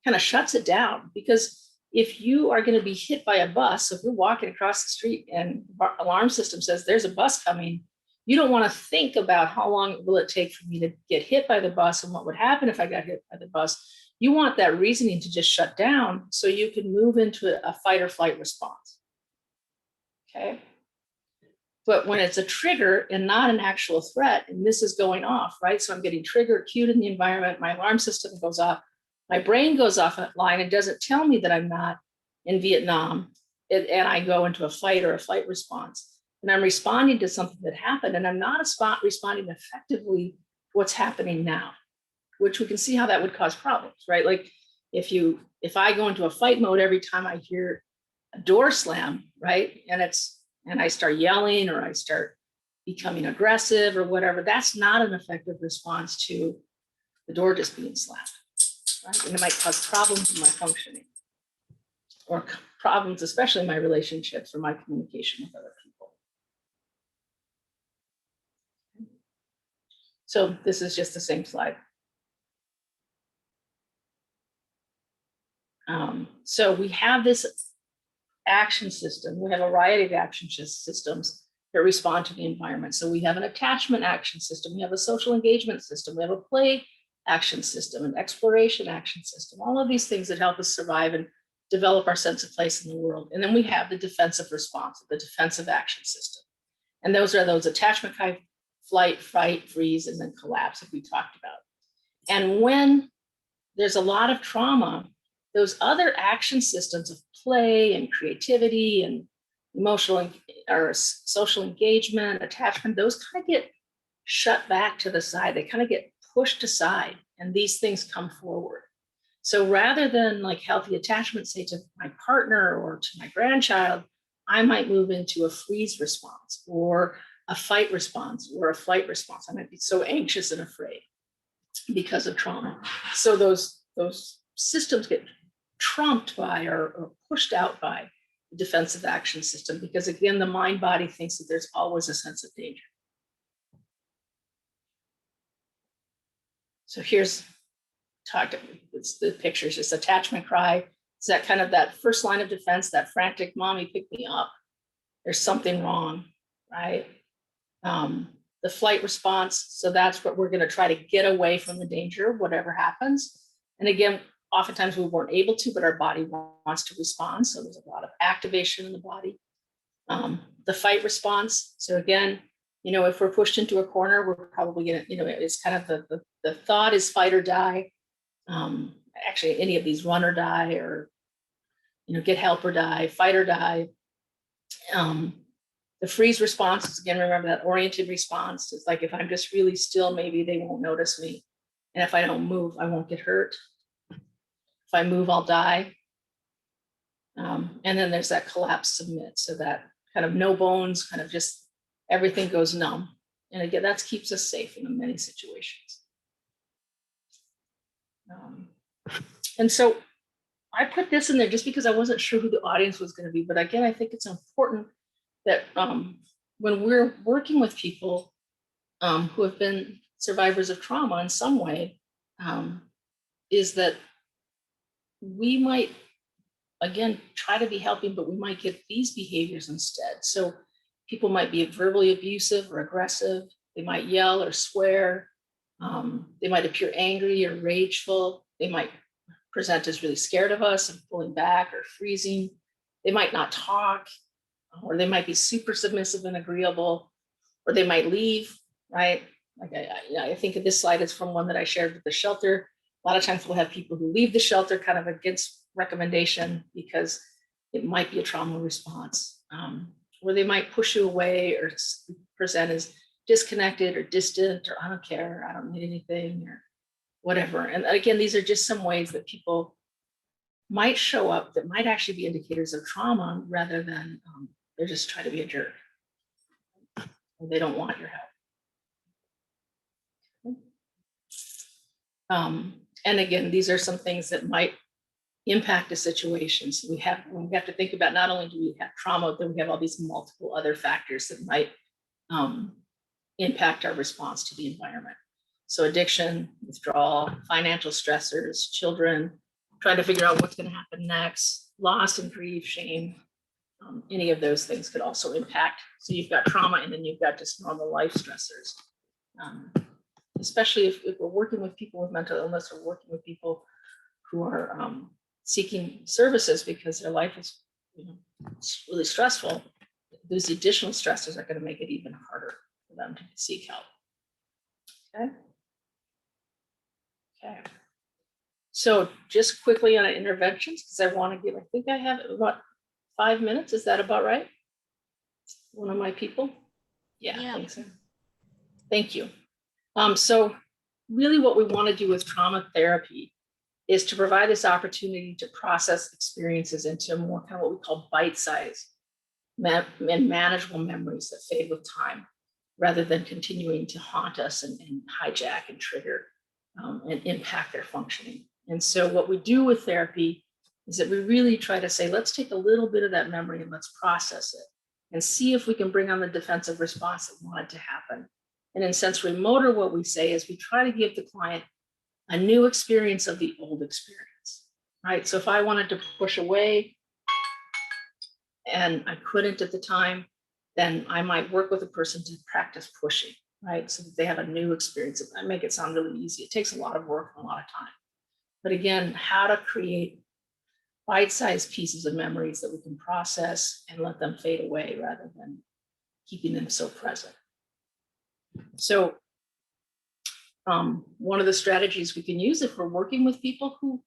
Speaker 3: kind of shuts it down. Because if you are going to be hit by a bus, so if you're walking across the street and the alarm system says there's a bus coming, you don't want to think about how long will it take for me to get hit by the bus and what would happen if I got hit by the bus. You want that reasoning to just shut down so you can move into a fight or flight response. Okay. But when it's a trigger and not an actual threat, and this is going off, right? So I'm getting triggered, cued in the environment, my alarm system goes off, my brain goes offline and doesn't tell me that I'm not in Vietnam, and I go into a fight or a flight response. And I'm responding to something that happened, and I'm not responding effectively to what's happening now, which we can see how that would cause problems, right? Like if I go into a fight mode every time I hear a door slam, right? And I start yelling or I start becoming aggressive or whatever, that's not an effective response to the door just being slammed, right? And it might cause problems in my functioning or problems, especially in my relationships or my communication with other people. So this is just the same slide. So we have this action system. We have a variety of action systems that respond to the environment. So we have an attachment action system. We have a social engagement system. We have a play action system, an exploration action system, all of these things that help us survive and develop our sense of place in the world. And then we have the defensive response, the defensive action system. And those are those attachment kind, flight, fight, freeze, and then collapse that we talked about. And when there's a lot of trauma, those other action systems of play and creativity and emotional or social engagement, attachment, those kind of get shut back to the side. They kind of get pushed aside, and these things come forward. So rather than like healthy attachment, say to my partner or to my grandchild, I might move into a freeze response or a fight response or a flight response. I might be so anxious and afraid because of trauma. So those systems get trumped by or pushed out by the defensive action system, because again, the mind body thinks that there's always a sense of danger. So here's it's the pictures, it's attachment cry. It's that kind of that first line of defense, that frantic mommy pick me up. There's something wrong, right? The flight response. So that's what we're going to try to get away from the danger, whatever happens. And again, oftentimes we weren't able to, but our body wants to respond. So there's a lot of activation in the body. The fight response. So again, if we're pushed into a corner, we're probably going to, it's kind of the thought is fight or die. Actually, any of these run or die, or, get help or die, fight or die. The freeze response is, again, remember that oriented response. It's like if I'm just really still, maybe they won't notice me. And if I don't move, I won't get hurt. If I move, I'll die. And then there's that collapse submit. So that kind of no bones, kind of just everything goes numb. And again, that keeps us safe in many situations. And so I put this in there just because I wasn't sure who the audience was going to be. But again, I think it's important that when we're working with people who have been survivors of trauma in some way, is that we might, again, try to be helping, but we might get these behaviors instead. So people might be verbally abusive or aggressive. They might yell or swear. They might appear angry or rageful. They might present as really scared of us and pulling back or freezing. They might not talk, or they might be super submissive and agreeable, or they might leave, right? Like I think this slide is from one that I shared with the shelter. A lot of times we'll have people who leave the shelter kind of against recommendation because it might be a trauma response, or they might push you away or present as disconnected or distant, or I don't care, I don't need anything, or whatever. And again, these are just some ways that people might show up that might actually be indicators of trauma rather than they're just trying to be a jerk. Or they don't want your help. And again, these are some things that might impact a situation. So we have to think about, not only do we have trauma, but we have all these multiple other factors that might impact our response to the environment. So addiction, withdrawal, financial stressors, children, trying to figure out what's going to happen next, loss and grief, shame, any of those things could also impact. So you've got trauma and then you've got just normal life stressors. Especially if we're working with people with mental illness or working with people who are seeking services because their life is it's really stressful, those additional stressors are going to make it even harder for them to seek help. Okay. So just quickly on interventions, because I want to give, I think I have about 5 minutes. Is that about right? One of my people? Yeah. I think so. Thank you. So really what we want to do with trauma therapy is to provide this opportunity to process experiences into more kind of what we call bite-sized and manageable memories that fade with time, rather than continuing to haunt us and hijack and trigger and impact their functioning. And so what we do with therapy is that we really try to say, let's take a little bit of that memory and let's process it and see if we can bring on the defensive response that wanted to happen. And in sensory motor, what we say is we try to give the client a new experience of the old experience, right? So if I wanted to push away and I couldn't at the time, then I might work with a person to practice pushing, right? So that they have a new experience. I make it sound really easy. It takes a lot of work and a lot of time. But again, how to create bite-sized pieces of memories that we can process and let them fade away rather than keeping them so present. So one of the strategies we can use if we're working with people who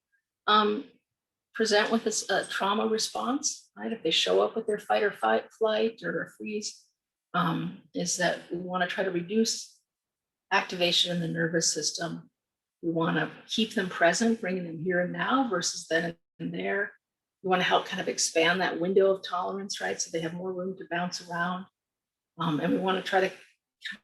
Speaker 3: present with this trauma response, right? If they show up with their fight or flight or a freeze, is that we want to try to reduce activation in the nervous system. We want to keep them present, bringing them here and now versus then and there. We want to help kind of expand that window of tolerance, right? So they have more room to bounce around. And we want to try to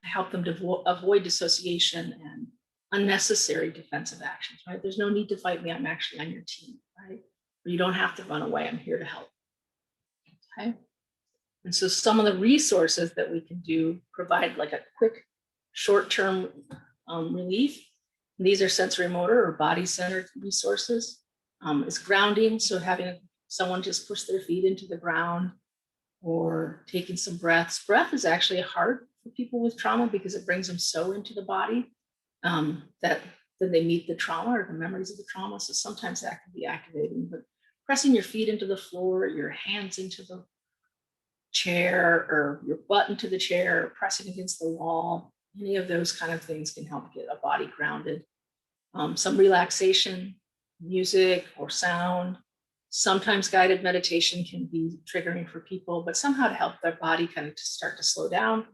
Speaker 3: help them to avoid dissociation and unnecessary defensive actions, right? There's no need to fight me. I'm actually on your team, right? You don't have to run away. I'm here to help. Okay. And so some of the resources that we can do provide like a quick short-term relief. And these are sensory motor or body-centered resources. It's grounding. So having someone just push their feet into the ground or taking some breaths. Breath is actually hard for people with trauma because it brings them so into the body that then they meet the trauma or the memories of the trauma. So sometimes that can be activating, but pressing your feet into the floor, your hands into the chair or your butt into the chair, or pressing against the wall, any of those kind of things can help get a body grounded. Some relaxation, music or sound. Sometimes guided meditation can be triggering for people, but somehow to help their body kind of to start to slow down.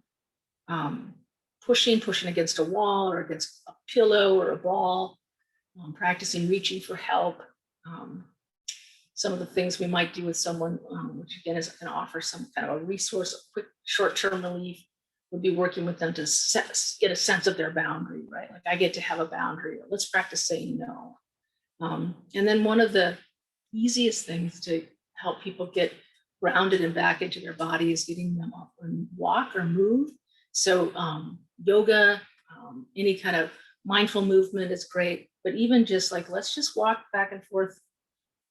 Speaker 3: Pushing against a wall or against a pillow or a ball, practicing reaching for help. Some of the things we might do with someone, which again is going to offer some kind of a resource, a quick short-term relief, would be working with them to get a sense of their boundary, right? Like I get to have a boundary. Let's practice saying no. And then one of the easiest things to help people get grounded and back into their body is getting them up and walk or move. So yoga, any kind of mindful movement is great, but even just like, let's just walk back and forth.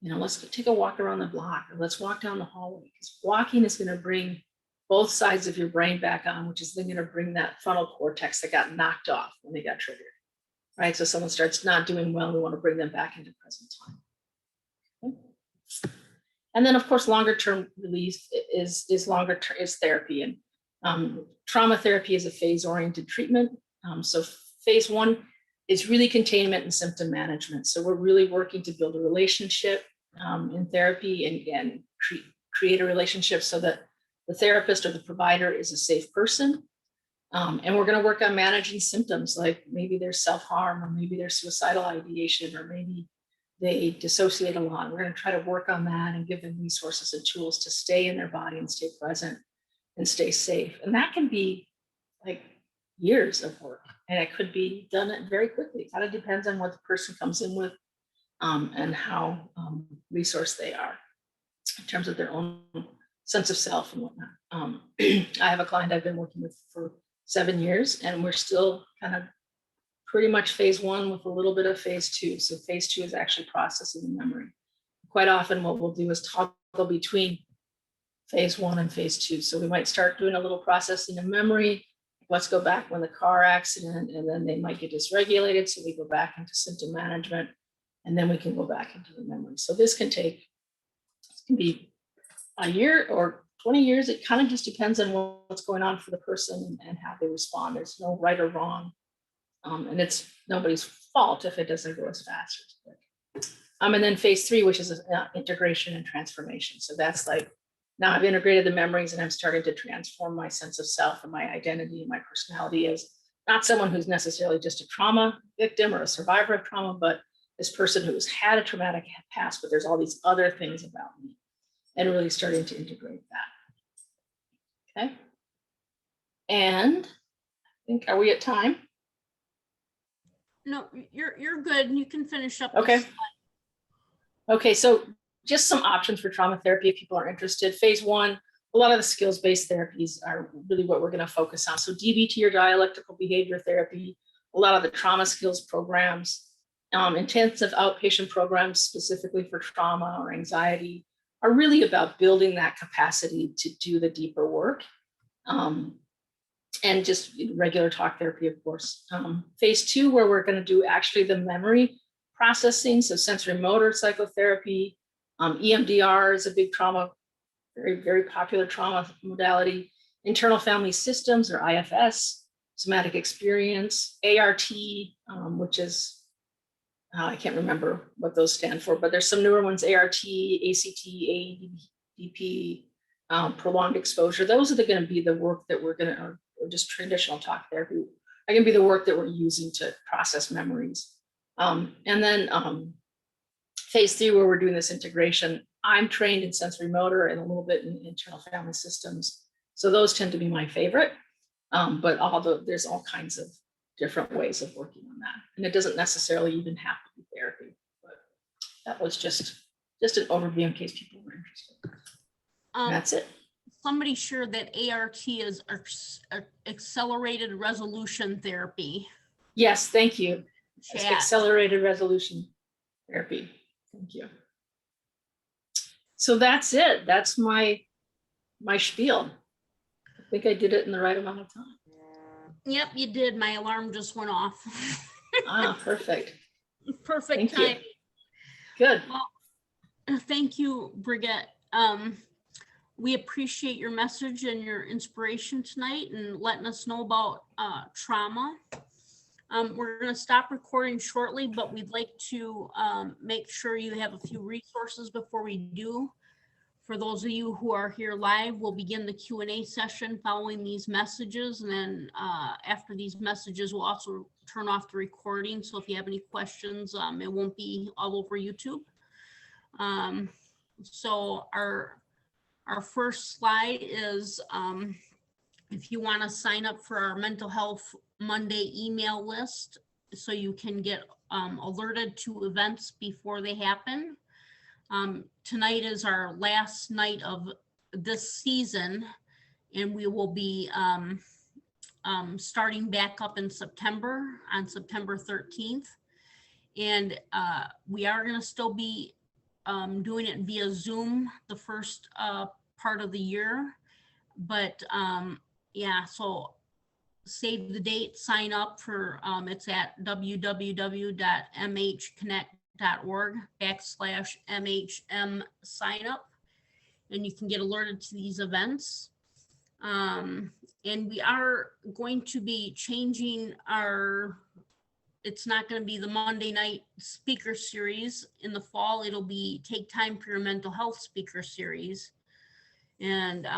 Speaker 3: Let's take a walk around the block, or let's walk down the hallway, because walking is going to bring both sides of your brain back on, which is then going to bring that frontal cortex that got knocked off when they got triggered, right? So someone starts not doing well, we want to bring them back into present time. Okay. And then, of course, longer term relief is therapy, and trauma therapy is a phase-oriented treatment. So phase one is really containment and symptom management. So we're really working to build a relationship in therapy and create a relationship so that the therapist or the provider is a safe person. And we're going to work on managing symptoms, like maybe there's self-harm, or maybe there's suicidal ideation, or maybe they dissociate a lot. We're going to try to work on that and give them resources and tools to stay in their body and stay present and stay safe. And that can be like years of work, and it could be done very quickly. It kind of depends on what the person comes in with and how resourced they are in terms of their own sense of self and whatnot. I have a client I've been working with for 7 years, and we're still kind of pretty much phase one with a little bit of phase two. So phase two is actually processing the memory. Quite often what we'll do is toggle between phase one and phase two. So we might start doing a little processing of memory. Let's go back when the car accident, and then they might get dysregulated. So we go back into symptom management, and then we can go back into the memory. So this can be a year or 20 years. It kind of just depends on what's going on for the person and how they respond. There's no right or wrong. And it's nobody's fault if it doesn't go as fast or as quick. And then phase three, which is integration and transformation. So that's like, now I've integrated the memories and I'm starting to transform my sense of self and my identity and my personality as not someone who's necessarily just a trauma victim or a survivor of trauma, but this person who has had a traumatic past, but there's all these other things about me, and really starting to integrate that. Okay. And I think, are we at time?
Speaker 4: No, you're good. You can finish up.
Speaker 3: Okay. Okay, so just some options for trauma therapy if people are interested. Phase one, a lot of the skills-based therapies are really what we're going to focus on. So DBT or dialectical behavior therapy, a lot of the trauma skills programs, intensive outpatient programs specifically for trauma or anxiety are really about building that capacity to do the deeper work. And just regular talk therapy, of course. Phase two, where we're going to do actually the memory processing, so sensory motor psychotherapy. EMDR is a big trauma, very, very popular trauma modality. Internal family systems, or IFS, somatic experience, ART, which is, I can't remember what those stand for, but there's some newer ones, ART, ACT, ADP, prolonged exposure. Those are going to be the work that we're going to, or just traditional talk therapy, are going to be the work that we're using to process memories. And then phase three, where we're doing this integration, I'm trained in sensory motor and a little bit in internal family systems. So those tend to be my favorite, but there's all kinds of different ways of working on that. And it doesn't necessarily even have to be therapy, but that was just an overview in case people were interested. That's it.
Speaker 4: Somebody shared that ART is accelerated resolution therapy.
Speaker 3: Yes, thank you.
Speaker 4: Chat.
Speaker 3: Accelerated resolution therapy. Thank you. So that's it. That's my spiel. I think I did it in the right amount of time.
Speaker 4: Yep, you did. My alarm just went off.
Speaker 3: Perfect.
Speaker 4: Perfect
Speaker 3: Thank
Speaker 4: time.
Speaker 3: You. Good.
Speaker 4: Well, thank you, Birgit. We appreciate your message and your inspiration tonight and letting us know about trauma. We're going to stop recording shortly, but we'd like to make sure you have a few resources before we do. For those of you who are here live, we'll begin the Q&A session following these messages. And then after these messages, we'll also turn off the recording. So if you have any questions, it won't be all over YouTube. So our first slide is if you want to sign up for our Mental Health Monday email list so you can get alerted to events before they happen. Tonight is our last night of this season, and we will be starting back up in September, on September 13th. And we are going to still be doing it via Zoom the first part of the year. But yeah, so save the date, sign up for, it's at www.mhconnect.org/MHM sign up. And you can get alerted to these events. And we are going to be changing our, it's not going to be the Monday night speaker series in the fall. It'll be Take Time for Your Mental Health speaker series. And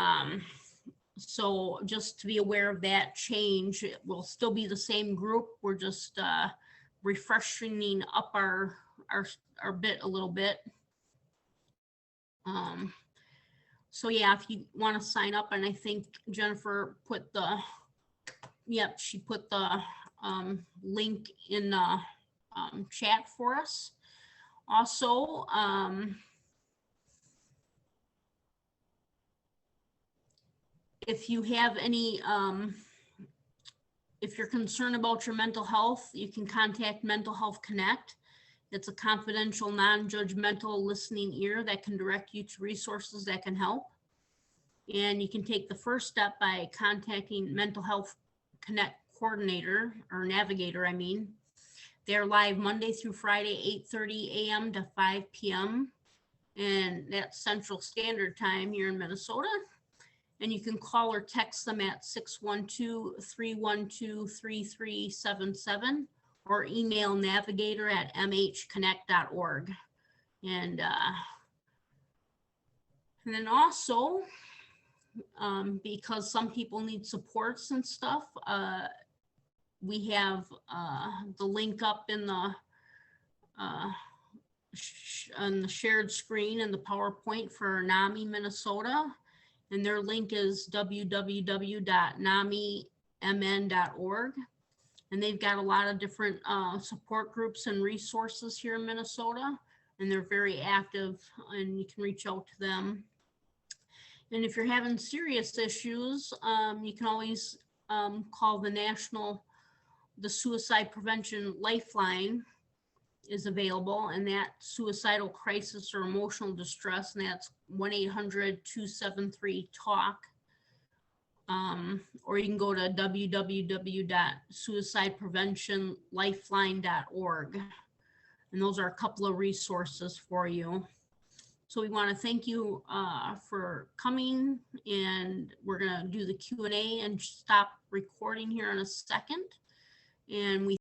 Speaker 4: so just to be aware of that change, it will still be the same group. We're just refreshing up our bit a little bit. So yeah, if you want to sign up, and I think Jennifer put the, yep, she put the link in the chat for us. Also, if you have any, if you're concerned about your mental health, you can contact Mental Health Connect. It's a confidential, non-judgmental listening ear that can direct you to resources that can help. And you can take the first step by contacting Mental Health Connect coordinator or navigator, I mean. They're live Monday through Friday, 8:30 a.m. to 5 p.m. And that's Central Standard Time here in Minnesota. And you can call or text them at 612-312-3377 or email navigator@mhconnect.org. And then also, because some people need supports and stuff, we have the link up in the on the shared screen in the PowerPoint for NAMI Minnesota. And their link is www.namimn.org. And they've got a lot of different support groups and resources here in Minnesota. And they're very active, and you can reach out to them. And if you're having serious issues, you can always call the Suicide Prevention Lifeline is available, and that suicidal crisis or emotional distress, and that's 1-800-273-TALK. Or you can go to www.suicidepreventionlifeline.org. And those are a couple of resources for you. So we want to thank you for coming, and we're going to do the Q&A and stop recording here in a second. And we